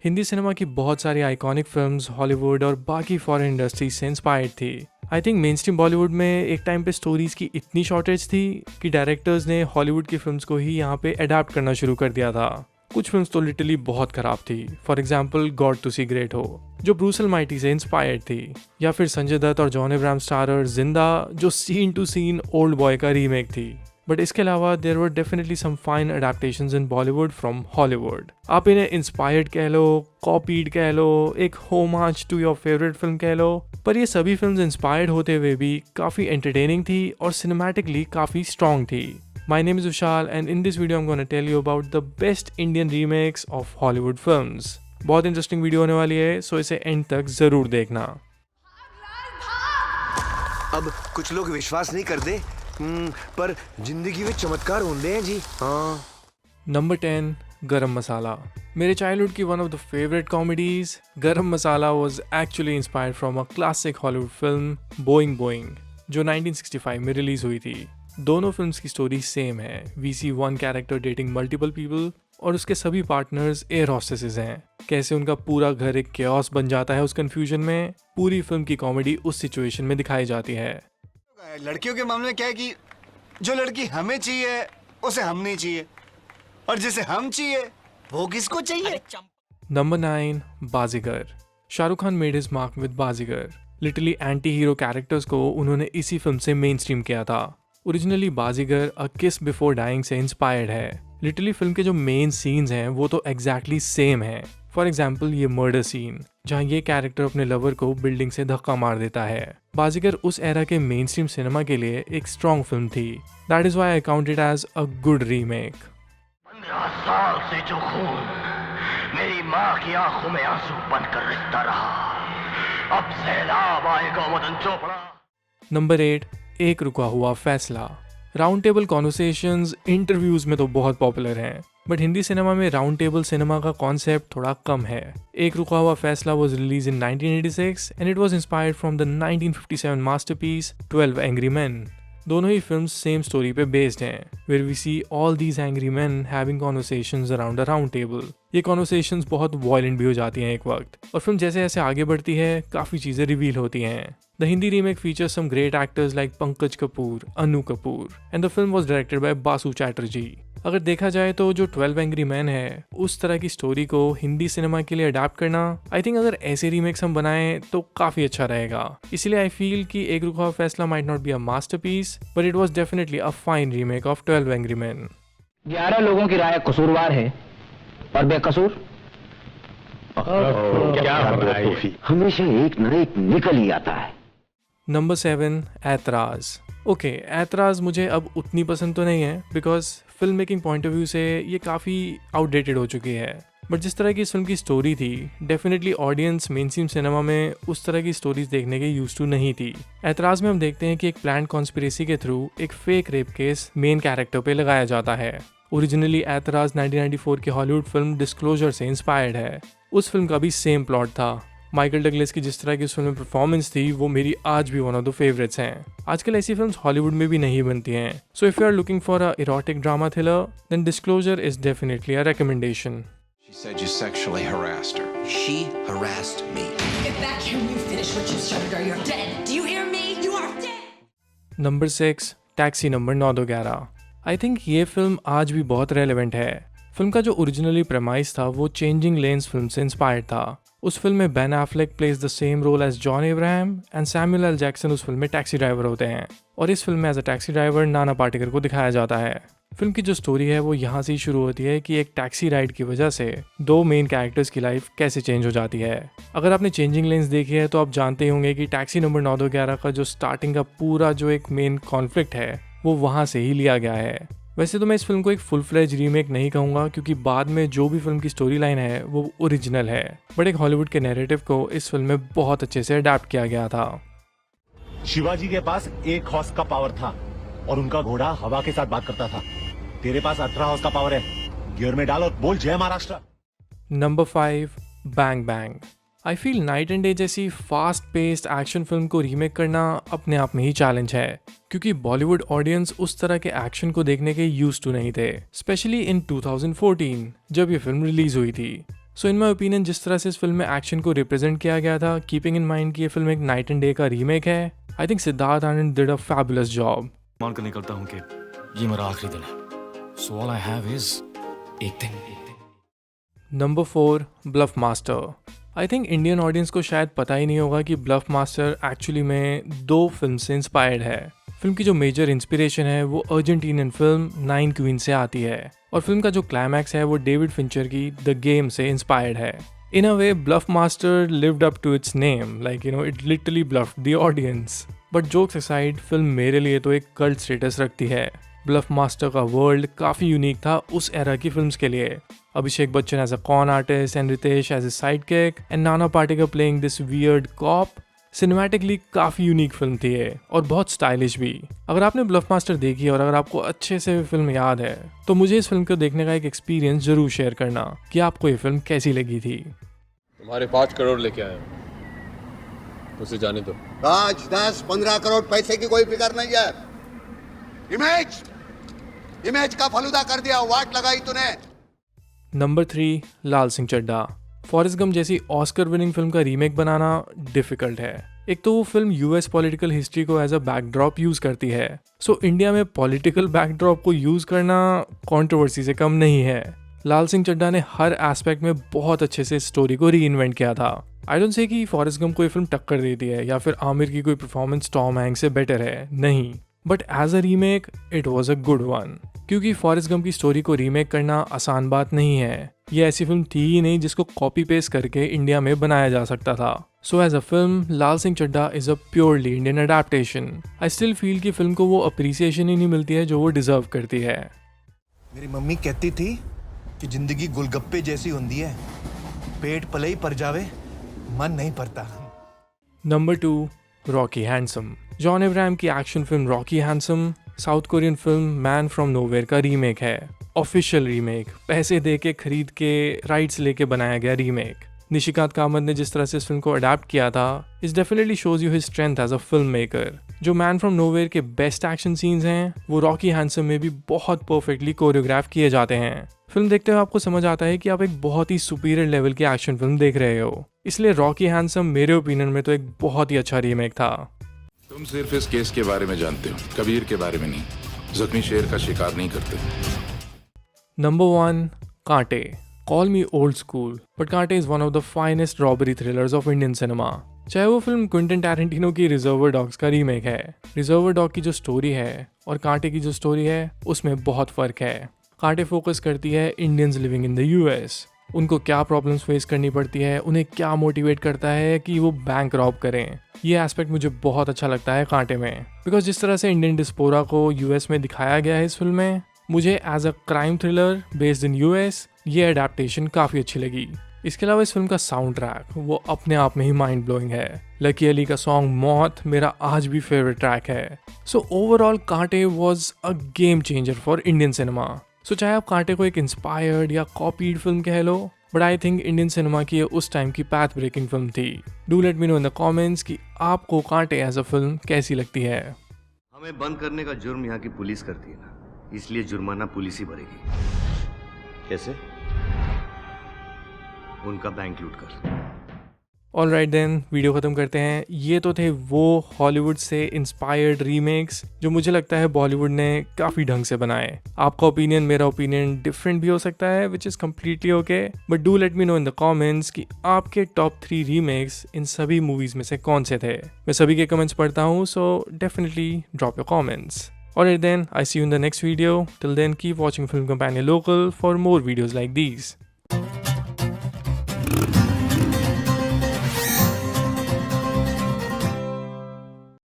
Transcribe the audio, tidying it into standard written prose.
Hindi cinema की बहुत सारी आइकॉनिक फिल्म्स हॉलीवुड और बाकी फॉरेन इंडस्ट्रीज से इंस्पायर्ड थी। I think main stream Bollywood में एक टाइम पे स्टोरीज की इतनी शॉर्टेज थी कि डायरेक्टर्स ने हॉलीवुड की फिल्म्स को ही यहाँ पे अडाप्ट करना शुरू कर दिया था। कुछ फिल्म्स तो लिटरली बहुत खराब थी। For example God Tussi Great Ho, जो ब्रूस अलमाइटी से इंस्पायर्ड थी, या फिर संजय दत्त और जॉन अब्राहम स्टारर जिंदा, जो scene to scene Oldboy का रीमेक थी। बट इसके अलावा there were definitely some fine adaptations in Bollywood from Hollywood. आप इन्हें इंस्पायर्ड कह लो, कॉपीड कह लो, एक homage to your favourite film कह लो, पर ये सभी फिल्म्स इंस्पायर्ड होते हुए भी काफ़ी एंटरटेनिंग थी और सिनेमैटिकली काफ़ी स्ट्रॉन्ग थी। My name is Vishal and in this video I'm going to tell you about the best Indian remakes of Hollywood films. बहुत इंटरेस्टिंग वीडियो होने वाली है, सो इसे एंड तक ज़रूर देखना। अब कुछ लोग विश्वास नहीं करते, पर जिंदगी में चमत्कार होते हैं जी। हाँ। नंबर 10, गरम मसाला। मेरे चाइल्डहुड की one of the favourite comedies Garam Masala was actually inspired from a classic Hollywood film Boeing Boeing, जो 1965 में रिलीज हुई थी। दोनों फिल्म्स की स्टोरी सेम है। We see one character dating multiple people और उसके सभी पार्टनर्स एयर हॉस्टेसेस हैं। कैसे उनका पूरा घर एक केओस बन जाता है उस कंफ्यूजन में। पूरी फिल्म की कॉमेडी उस सिचुएशन में दिखाई जाती है। लड़कियों के मामले में क्या है कि जो लड़की हमें चाहिए उसे हम नहीं चाहिए, और जिसे हम चाहिए वो किसको चाहिए। Number 9, Baazigar. Shahrukh Khan made his mark with Baazigar. Literally anti hero characters को उन्होंने इसी फिल्म से मेन स्ट्रीम किया था। ओरिजिनली बाजीगर अ किस बिफोर डाइंग से इंस्पायर्ड है। लिटरली फिल्म के जो मेन सीन्स हैं वो तो एग्जैक्टली सेम है। फॉर एग्जाम्पल ये मर्डर सीन, जहाँ ये कैरेक्टर अपने लवर को बिल्डिंग से धक्का मार देता है। बाजीगर उस एरा के मेन स्ट्रीम सिनेमा के लिए एक स्ट्रॉन्ग फिल्म थी। That is why I count it as a good remake. 15 साल से जो खून मेरी माँ की आंखों में आंसू बनकर रिश्ता रहा, अब सैलाब आएगा मदन चोपड़ा। नंबर 8, एक रुका हुआ फैसला। राउंड टेबल कॉन्वर्सेशंस इंटरव्यूज में तो बहुत पॉपुलर हैं, बट हिंदी सिनेमा में राउंड टेबल सिनेमा का कॉन्सेप्ट थोड़ा कम है। Ek Ruka Hua Faisla was release in 1986 and it was inspired from the 1957 masterpiece 12 angry man. दोनों ही फिल्म्स सेम स्टोरी पे बेस्ड हैं, where we see all these angry man having conversations around a round table. ये conversations बहुत violent भी हो जाती हैं एक वक्त, और फिल्म जैसे जैसे आगे बढ़ती है काफ़ी चीज़ें रिवील होती हैं। The Hindi remake features some great actors like Pankaj Kapoor, Anu Kapoor, and the film was directed by Basu Chatterjee. अगर देखा जाए तो जो 12 एंग्री मैन है, उस तरह की स्टोरी को हिंदी सिनेमा के लिए अडाप्ट करना, आई थिंक अगर ऐसे रीमेक्स हम बनाएं तो काफ़ी अच्छा रहेगा। इसीलिए आई फील कि एक रुका हुआ फैसला might not be a masterpiece, but it was definitely a fine remake of 12 angry man. 11 लोगों की राय कसूरवार है और बेकसूर क्या हमेशा एक न एक निकल ही आता है। नंबर 7, ऐतराज़। ओके, ऐतराज़ मुझे अब उतनी पसंद तो नहीं है, because film making point of view से ये काफ़ी आउटडेटेड हो चुकी है। बट जिस तरह की इस फिल्म की स्टोरी थी, definitely audience main stream cinema में उस तरह की स्टोरीज देखने के यूज टू नहीं थी। ऐतराज़ में हम देखते हैं कि एक प्लान्ड कॉन्स्पिरेसी के थ्रू एक fake rape case main character पे लगाया जाता है। ओरिजिनली ऐतराज़ 1994 की हॉलीवुड फिल्म डिस्क्लोजर से इंस्पायर्ड है। उस फिल्म का भी सेम प्लॉट था। माइकल डगलस की जिस तरह की उस फिल्म में परफॉर्मेंस थी, वो मेरी आज भी वन ऑफ द फेवरेट्स हैं। आजकल ऐसी फिल्म्स हॉलीवुड में भी नहीं बनती हैं, so if you are looking for a erotic drama thriller, then disclosure is definitely a recommendation. She said you sexually harassed her. She harassed me. Get back here and you finish what you started or you're dead. Do you hear me? You are dead. Number 6, taxi number 911। I think ये film आज भी बहुत relevant है। Film का जो originally premise था वो changing lanes film से इंस्पायर्ड था। उस फिल्म में Ben Affleck plays the same role as John Abraham and Samuel L Jackson उस फिल्म में टैक्सी ड्राइवर होते हैं, और इस फिल्म में as a taxi driver Nana Patekar को दिखाया जाता है। फिल्म की जो स्टोरी है वो यहाँ से ही शुरू होती है कि एक टैक्सी राइड की वजह से दो मेन कैरेक्टर्स की लाइफ कैसे चेंज हो जाती है। अगर आपने चेंजिंग लेन्स देखी है तो आप जानते ही होंगे कि टैक्सी नंबर 911 का जो स्टार्टिंग का पूरा जो एक मेन कॉन्फ्लिक्ट है वो वहाँ से ही लिया गया है। वैसे तो मैं इस फिल्म को एक फुल फ्लेज रीमेक नहीं कहूँगा, क्योंकि बाद में जो भी फिल्म की स्टोरी लाइन है वो ओरिजिनल है, बट एक हॉलीवुड के नैरेटिव को इस फिल्म में बहुत अच्छे से अडेप्ट किया गया था। शिवाजी के पास 1 हॉर्स का पावर था और उनका घोड़ा हवा के साथ बात करता था। तेरे पास 18 हॉर्स का पावर है, गियर में डाल और बोल जय Maharashtra. Number 5, bang bang. I feel night and day जैसी फास्ट पेस्ड एक्शन फिल्म को रीमेक करना अपने आप में ही चैलेंज है, क्योंकि बॉलीवुड ऑडियंस उस तरह के एक्शन को देखने के यूज टू नहीं थे, स्पेशली इन 2014 जब ये फिल्म रिलीज हुई थी। सो इन माई ओपिनियन जिस तरह से इस फिल्म में एक्शन को रिप्रेजेंट किया गया था, कीपिंग इन माइंड कि ये फिल्म एक नाइट एंड डे का रीमेक है, I think Siddharth Anand did a fabulous job. मान कर निकलता हूँ कि ये मेरा आखिरी दिन है, so all I have is एक दिन। Number 4, Bluff Master. I think Indian audience को शायद पता ही नहीं होगा कि ब्लफ मास्टर एक्चुअली में 2 फिल्म से इंस्पायर्ड है। फिल्म की जो मेजर इंस्पिरेशन है वो अर्जेंटीनियन फिल्म 9 क्वीन से आती है, और फिल्म का जो क्लाइमैक्स है वो डेविड फिंचर की द गेम से इंस्पायर्ड है। In a way Bluff Master lived up to its name, like it literally bluffed the audience. But jokes aside, film मेरे लिए तो एक कल्ट स्टेटस रखती है। ब्लफ मास्टर का वर्ल्ड काफ़ी यूनिक था उस एरा की फिल्म्स के लिए। Abhishek Bachchan as a con artist and Riteish as a sidekick and Nana Patekar playing this weird cop. Cinematically काफ़ी यूनिक फिल्म थी ये, और बहुत स्टाइलिश भी। अगर आपने ब्लफ मास्टर देखी और अगर आपको अच्छे से फिल्म याद है तो मुझे इस फिल्म को देखने का एक एक्सपीरियंस जरूर शेयर करना कि आपको ये फिल्म कैसी लगी थी। तुम्हारे 5 करोड़ लेके आए, उसे जाने दो। 5, 10, 15 करोड़ पैसे की कोई फिक्र नहीं है। इमेज का फलूदा कर दिया, वाट लगाई तूने। नंबर 3, लाल सिंह चड्ढा। फॉरेस्ट गम जैसी ऑस्कर विनिंग फिल्म का रीमेक बनाना डिफिकल्ट है। एक तो वो फिल्म यूएस पॉलिटिकल हिस्ट्री को एज अ बैकड्रॉप यूज करती है, सो इंडिया में पॉलिटिकल बैकड्रॉप को यूज करना कंट्रोवर्सी से कम नहीं है। लाल सिंह चड्ढा ने हर एस्पेक्ट में बहुत अच्छे से स्टोरी को री इन्वेंट किया था। आई डोंट से कि फॉरेस्ट गम को ये फिल्म टक्कर देती है या फिर आमिर की कोई परफॉर्मेंस टॉम हैंक्स से बेटर है, नहीं, but as a remake it was a good one. क्योंकि फॉरेस्ट गम की स्टोरी को रीमेक करना आसान बात नहीं है। ये ऐसी फिल्म थी ही नहीं जिसको कॉपी पेस्ट करके इंडिया में बनाया जा सकता था। So as a film Laal Singh Chaddha is a purely Indian adaptation. I still feel कि फिल्म को वो अप्रिसिएशन ही नहीं मिलती है जो वो डिजर्व करती है। मेरी मम्मी कहती थी कि जिंदगी गोलगप्पे जैसी होती है, पेट पले ही पर जावे, मन नहीं पड़ता। Number 2, Rocky Handsome. John Abraham की action film Rocky Handsome South Korean film Man from Nowhere का रीमेक है। ऑफिशियल रीमेक, पैसे दे के खरीद के राइट्स लेके बनाया गया रीमेक। निशिकांत कामत ने जिस तरह से इस फिल्म को अडेप्ट किया था, इस definitely shows you his strength as a film maker. जो मैन फ्रॉम नोवेयर के बेस्ट एक्शन सीन्स हैं वो रॉकी हैंडसम में भी बहुत परफेक्टली कोरियोग्राफ किए जाते हैं। फिल्म देखते हुए आपको समझ आता है कि आप एक बहुत ही सुपीरियर लेवल की एक्शन फिल्म देख रहे हो। इसलिए रॉकी हैंडसम मेरे ओपिनियन में तो एक बहुत ही अच्छा रीमेक था। तुम सिर्फ इस केस के बारे में जानते हो, कबीर के बारे में नहीं। जख्मी शेर का शिकार नहीं करते। Number 1, Kaante. Call me old school but Kaante is one of the finest robbery thrillers of Indian cinema. चाहे वो फिल्म क्विंटन टैरेंटिनो की रिजर्वर डॉग्स का रीमेक है। रिजर्वर डॉग की जो स्टोरी है और कांटे की जो स्टोरी है उसमें बहुत फर्क है। कांटे फोकस करती है Indians living in the US, उनको क्या प्रॉब्लम्स फेस करनी पड़ती है, उन्हें क्या मोटिवेट करता है कि वो बैंक रॉब करें। ये एस्पेक्ट मुझे बहुत अच्छा लगता है कांटे में, बिकॉज जिस तरह से इंडियन डिस्पोरा को यूएस में दिखाया गया है इस फिल्म में, मुझे as a crime thriller based in US ये अडेप्टेशन काफ़ी अच्छी लगी। इसके अलावा इस फिल्म का साउंड ट्रैक वो अपने आप में ही माइंड ब्लोइंग है। लकी अली का सॉन्ग मौत मेरा आज भी फेवरेट ट्रैक है। So overall Kaante was a game changer for Indian cinema. So चाहे आप कांटे को एक इंस्पायर्ड या कॉपीड फिल्म कह लो, but I think Indian cinema की ये उस टाइम की पैथ ब्रेकिंग फिल्म थी। Do let me know in the comments कि आपको कांटे एज अ फिल्म कैसी लगती है। हमें बंद करने का जुर्म यहाँ की पुलिस करती है ना, इसलिए जुर्माना पुलिस ही भरेगी। कैसे? उनका बैंक लूट कर। ऑलराइट देन, वीडियो खत्म करते हैं। ये तो थे वो हॉलीवुड से इंस्पायर्ड रीमेक्स जो मुझे लगता है बॉलीवुड ने काफ़ी ढंग से बनाए। आपका ओपिनियन मेरा ओपिनियन डिफरेंट भी हो सकता है, which is completely okay, but do let me know in the comments कि आपके टॉप 3 रीमेक्स इन सभी मूवीज़ में से कौन से थे। मैं सभी के कमेंट्स पढ़ता हूँ, so definitely drop your comments. Alright then, I see you in the next video. Till then, keep watching Film Companion Local for more videos like these.